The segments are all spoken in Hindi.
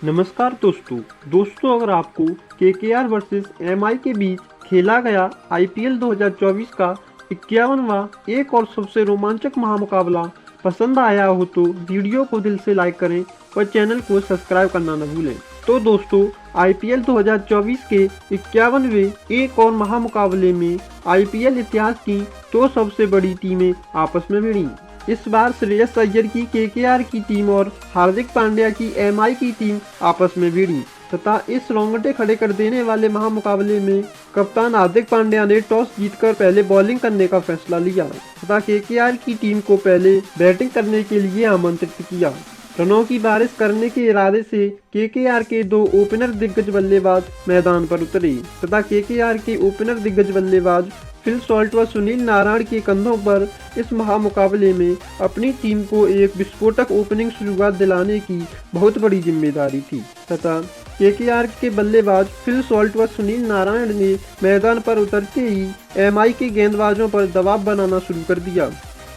नमस्कार दोस्तों अगर आपको केकेआर वर्सेस एमआई के बीच खेला गया आईपीएल 2024 का 51वां एक और सबसे रोमांचक महामुकाबला पसंद आया हो तो वीडियो को दिल से लाइक करें और चैनल को सब्सक्राइब करना न भूलें। तो दोस्तों आईपीएल 2024 के 51वें एक और महामुकाबले में आईपीएल इतिहास की दो सबसे बड़ी टीमें आपस में भिड़ी। इस बार श्रेयस अय्यर की केकेआर की टीम और हार्दिक पांड्या की एमआई की टीम आपस में भिड़ी तथा इस रोंगटे खड़े कर देने वाले महामुकाबले में कप्तान हार्दिक पांड्या ने टॉस जीतकर पहले बॉलिंग करने का फैसला लिया तथा केकेआर की टीम को पहले बैटिंग करने के लिए आमंत्रित किया। रनों की बारिश करने के इरादे से केकेआर के दो ओपनर दिग्गज बल्लेबाज मैदान पर उतरे तथा केकेआर के ओपनर दिग्गज बल्लेबाज फिल सॉल्ट व सुनील नारायण के कंधों पर इस महामुकाबले में अपनी टीम को एक विस्फोटक ओपनिंग शुरुआत दिलाने की बहुत बड़ी जिम्मेदारी थी तथा केकेआर के बल्लेबाज फिल सॉल्ट व सुनील नारायण ने मैदान पर उतरते ही एमआई के गेंदबाजों पर दबाव बनाना शुरू कर दिया,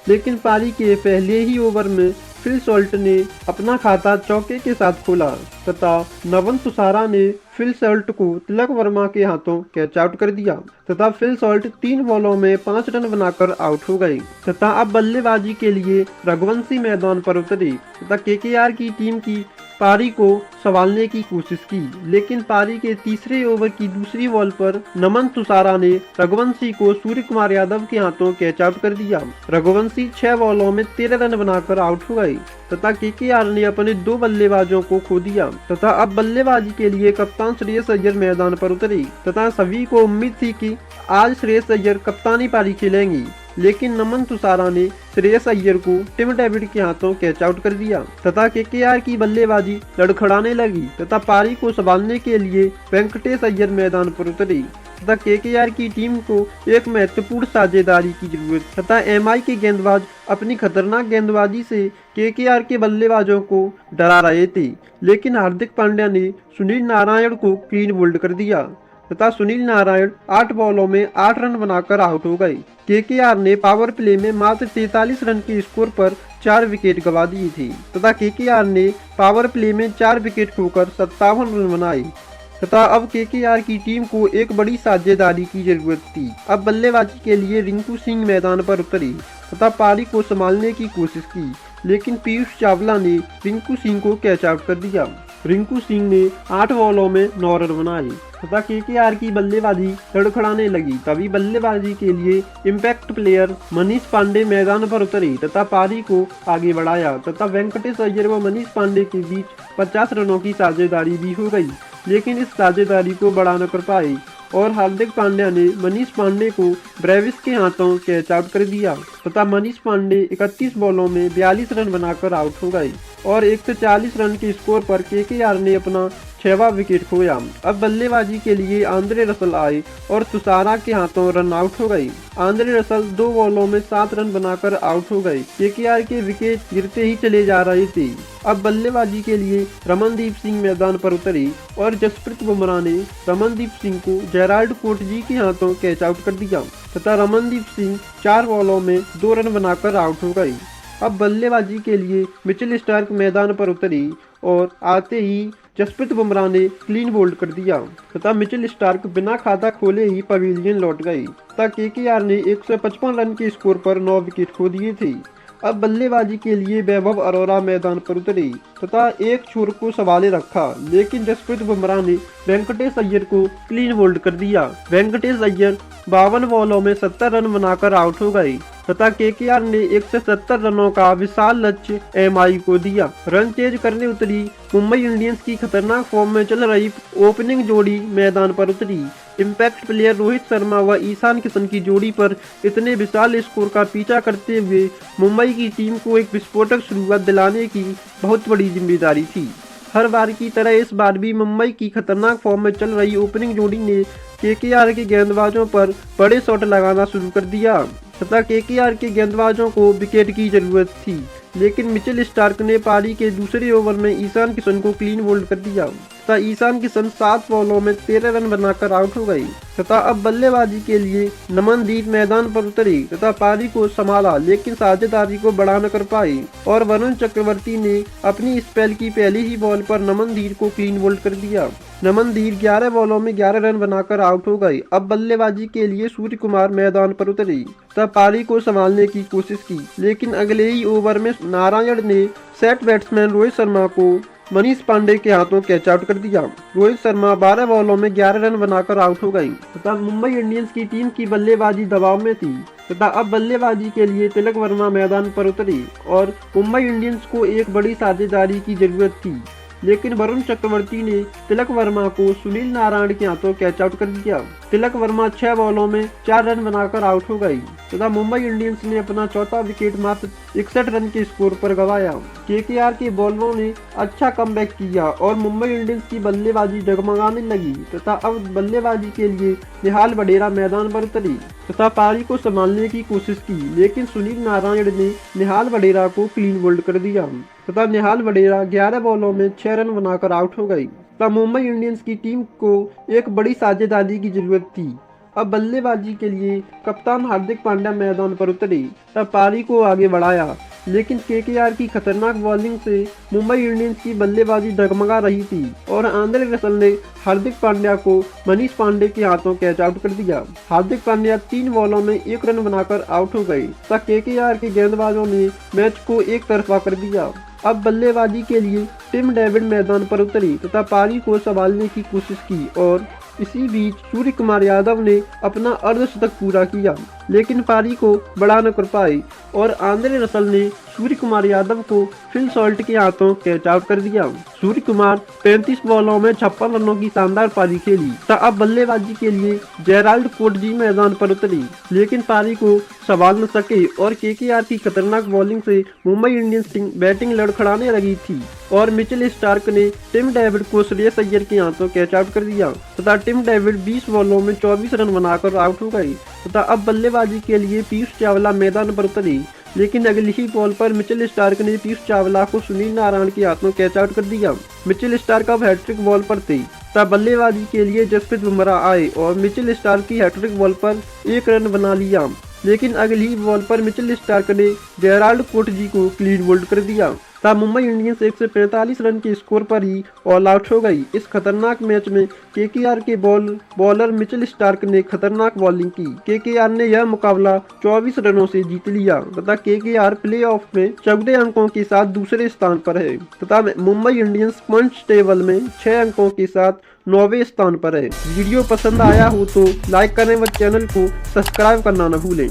लेकिन पारी के पहले ही ओवर में फिल सॉल्ट ने अपना खाता चौके के साथ खोला तथा नवन तुषारा ने फिल सॉल्ट को तिलक वर्मा के हाथों कैच आउट कर दिया तथा फिल सॉल्ट 3 बॉलों में 5 रन बनाकर आउट हो गए तथा अब बल्लेबाजी के लिए रघुवंशी मैदान पर उतरे तथा केकेआर की टीम की पारी को संभालने की कोशिश की, लेकिन पारी के तीसरे ओवर की दूसरी बॉल पर नमन तुषारा ने रघुवंशी को सूर्य कुमार यादव के हाथों कैच आउट कर दिया। रघुवंशी 6 बॉलों में 13 रन बनाकर आउट हो गए तथा केकेआर ने अपने 2 बल्लेबाजों को खो दिया तथा अब बल्लेबाजी के लिए कप्तान श्रेयस अय्यर मैदान पर उतरे तथा सभी को उम्मीद थी कि आज श्रेयस अय्यर कप्तानी पारी खेलेंगी, लेकिन नमन तुषारा ने श्रेयस अय्यर को टिम डेविड के हाथों कैच आउट कर दिया तथा केकेआर की बल्लेबाजी लड़खड़ाने लगी तथा पारी को संभालने के लिए वेंकटेश अय्यर मैदान पर उतरे तथा केकेआर की टीम को एक महत्वपूर्ण साझेदारी की जरूरत तथा एमआई के गेंदबाज अपनी खतरनाक गेंदबाजी से केकेआर के बल्लेबाजों को डरा रहे थे, लेकिन हार्दिक पांड्या ने सुनील नारायण को क्लीन बोल्ड कर दिया तथा सुनील नारायण 8 बॉलों में 8 रन बनाकर आउट हो गए। केकेआर ने पावर प्ले में मात्र 43 रन के स्कोर पर 4 विकेट गंवा दिए थे तथा केकेआर ने पावर प्ले में 4 विकेट खोकर 57 रन बनाए तथा अब केकेआर की टीम को एक बड़ी साझेदारी की जरूरत थी। अब बल्लेबाजी के लिए रिंकू सिंह मैदान पर उतरे तथा पारी को संभालने की कोशिश की, लेकिन पीयूष चावला ने रिंकू सिंह को कैच आउट कर दिया। रिंकू सिंह ने 8 बॉलों में 9 रन बनाए तथा केकेआर की बल्लेबाजी लड़खड़ाने लगी। तभी बल्लेबाजी के लिए इम्पैक्ट प्लेयर मनीष पांडे मैदान पर उतरे तथा पारी को आगे बढ़ाया तथा वेंकटेश अय्यर व मनीष पांडे के बीच 50 रनों की साझेदारी भी हो गई, लेकिन इस साझेदारी को बढ़ा न कर पाए और हार्दिक पांड्या ने मनीष पांडे को ब्रेविस के हाथों कैच आउट कर दिया तथा मनीष पांडे 31 बॉलों में 42 रन बनाकर आउट हो गए और 140 रन के स्कोर पर केकेआर ने अपना 6वां विकेट खोया। अब बल्लेबाजी के लिए आंद्रे रसल आए और तुषारा के हाथों रन आउट हो गए। आंद्रे रसल 2 बॉलों में 7 रन बनाकर आउट हो गए। केकेआर के विकेट गिरते ही चले जा रहे थे। अब बल्लेबाजी के लिए रमनदीप सिंह मैदान पर उतरे और जसप्रीत बुमराह ने रमनदीप सिंह को जेराल्ड कोटजी के हाथों कैच आउट कर दिया तथा रमनदीप सिंह 4 बॉलों में 2 रन बनाकर आउट हो गए। अब बल्लेबाजी के लिए मिचेल स्टार्क मैदान पर उतरी और आते ही जसप्रीत बुमराह ने क्लीन बोल्ड कर दिया तथा मिचेल स्टार्क बिना खाता खोले ही पवेलियन लौट गए तथा केकेआर ने 155 रन के स्कोर पर 9 विकेट खो दिए थे। अब बल्लेबाजी के लिए वैभव अरोरा मैदान पर उतरे तथा एक छोर को संभाले रखा, लेकिन जसप्रीत बुमराह ने वेंकटेश अय्यर को क्लीन बोल्ड कर दिया। वेंकटेश अय्यर 52 बॉलों में 70 रन बनाकर आउट हो गए तथा केकेआर ने 170 रनों का विशाल लक्ष्य एमआई को दिया। रन चेज करने उतरी मुंबई इंडियंस की खतरनाक फॉर्म में चल रही ओपनिंग जोड़ी मैदान पर उतरी। इम्पैक्ट प्लेयर रोहित शर्मा व ईशान किशन की जोड़ी पर इतने विशाल स्कोर का पीछा करते हुए मुंबई की टीम को एक विस्फोटक शुरुआत दिलाने की बहुत बड़ी जिम्मेदारी थी। हर बार की तरह इस बार भी मुंबई की खतरनाक फॉर्म में चल रही ओपनिंग जोड़ी ने केकेआर के गेंदबाजों पर बड़े शॉट लगाना शुरू कर दिया तथा केकेआर के गेंदबाजों को विकेट की जरूरत थी, लेकिन मिचेल स्टार्क ने पारी के दूसरे ओवर में ईशान किशन को क्लीन बोल्ड कर दिया तथा ईशान किशन 7 बॉलों में 13 रन बनाकर आउट हो गई तथा अब बल्लेबाजी के लिए नमनदीप मैदान पर उतरी तथा पारी को संभाला, लेकिन साझेदारी को बढ़ा न कर पाई और वरुण चक्रवर्ती ने अपनी स्पेल की पहली ही बॉल पर नमनदीप को क्लीन बोल्ड कर दिया। नमनदीप 11 बॉलों में 11 रन बनाकर आउट हो गई। अब बल्लेबाजी के लिए सूर्य कुमार मैदान पर उतरी तब पारी को संभालने की कोशिश की, लेकिन अगले ही ओवर में नारायण ने सेट बैट्समैन रोहित शर्मा को मनीष पांडे के हाथों कैच आउट कर दिया। रोहित शर्मा 12 बॉलों में 11 रन बनाकर आउट हो गई तथा मुंबई इंडियंस की टीम की बल्लेबाजी दबाव में थी तथा अब बल्लेबाजी के लिए तिलक वर्मा मैदान पर उतरी और मुंबई इंडियंस को एक बड़ी साझेदारी की जरूरत थी, लेकिन वरुण चक्रवर्ती ने तिलक वर्मा को सुनील नारायण के हाथों कैच आउट कर दिया। तिलक वर्मा 6 बॉलों में 4 रन बनाकर आउट हो गई तथा मुंबई इंडियंस ने अपना चौथा विकेट मात्र 61 रन के स्कोर पर गंवाया। केकेआर के बॉलरों ने अच्छा कमबैक किया और मुंबई इंडियंस की बल्लेबाजी डगमगाने लगी तथा अब बल्लेबाजी के लिए निहाल वडेरा मैदान पर उतरी तथा पारी को संभालने की कोशिश की, लेकिन सुनील नारायण ने निहाल वडेरा को क्लीन बोल्ड कर दिया तथा निहाल वडेरा 11 बॉलों में 6 रन बनाकर आउट हो गई तथा मुंबई इंडियंस की टीम को एक बड़ी साझेदारी की जरूरत थी। अब बल्लेबाजी के लिए कप्तान हार्दिक पांड्या मैदान पर उतरी तब पारी को आगे बढ़ाया, लेकिन केकेआर की खतरनाक बॉलिंग से मुंबई इंडियंस की बल्लेबाजी डगमगा रही थी और आंद्रे रसल ने हार्दिक पांड्या को मनीष पांडे के हाथों कैच आउट कर दिया। हार्दिक पांड्या 3 बॉलों में 1 रन बनाकर आउट हो गए तथा केकेआर के गेंदबाजों ने मैच को एक तरफा कर दिया। अब बल्लेबाजी के लिए टिम डेविड मैदान पर उतरी तथा पारी को संभालने की कोशिश की और इसी बीच सूर्य कुमार यादव ने अपना अर्धशतक पूरा किया, लेकिन पारी को बढ़ा न कर पाए और आंद्रे रसल ने सूर्य कुमार यादव को फिल सॉल्ट के हाथों कैच आउट कर दिया। सूर्य कुमार 35 बॉलों में 56 रनों की शानदार पारी खेली तथा अब बल्लेबाजी के लिए जेराल्ड कोटजी मैदान पर उतरी, लेकिन पारी को संभाल न सके और केकेआर की खतरनाक बॉलिंग से मुंबई इंडियंस टीम बैटिंग लड़खड़ाने लगी थी और मिचेल स्टार्क ने टिम डेविड को श्रेयस अय्यर के हाथों कैच आउट कर दिया तथा टिम डेविड 20 बॉलों में 24 रन बनाकर आउट हो गए तथा अब बल्लेबाजी के लिए पीयूष चावला मैदान पर उतरी, लेकिन अगली ही बॉल पर मिचेल स्टार्क ने पीयूष चावला को सुनील नारायण के हाथों कैच आउट कर दिया। मिचेल स्टार्क अब हैट्रिक बॉल पर थे तब बल्लेबाजी के लिए जसप्रीत बुमराह आए और मिचेल स्टार्क की हैट्रिक बॉल पर 1 रन बना लिया, लेकिन अगली ही बॉल पर मिचेल स्टार्क ने जेराल्ड कोटजी को क्लीन बोल्ड कर दिया तब मुंबई इंडियंस 145 रन के स्कोर पर ही ऑल आउट हो गई। इस खतरनाक मैच में केकेआर के बॉलर मिचेल स्टार्क ने खतरनाक बॉलिंग की। केकेआर ने यह मुकाबला 24 रनों से जीत लिया तथा केकेआर प्लेऑफ में 14 अंकों के साथ दूसरे स्थान पर है तथा मुंबई इंडियंस पॉइंट्स टेबल में 6 अंकों के साथ 9वें स्थान पर है। वीडियो पसंद आया हो तो लाइक करें व चैनल को सब्सक्राइब करना न भूलें।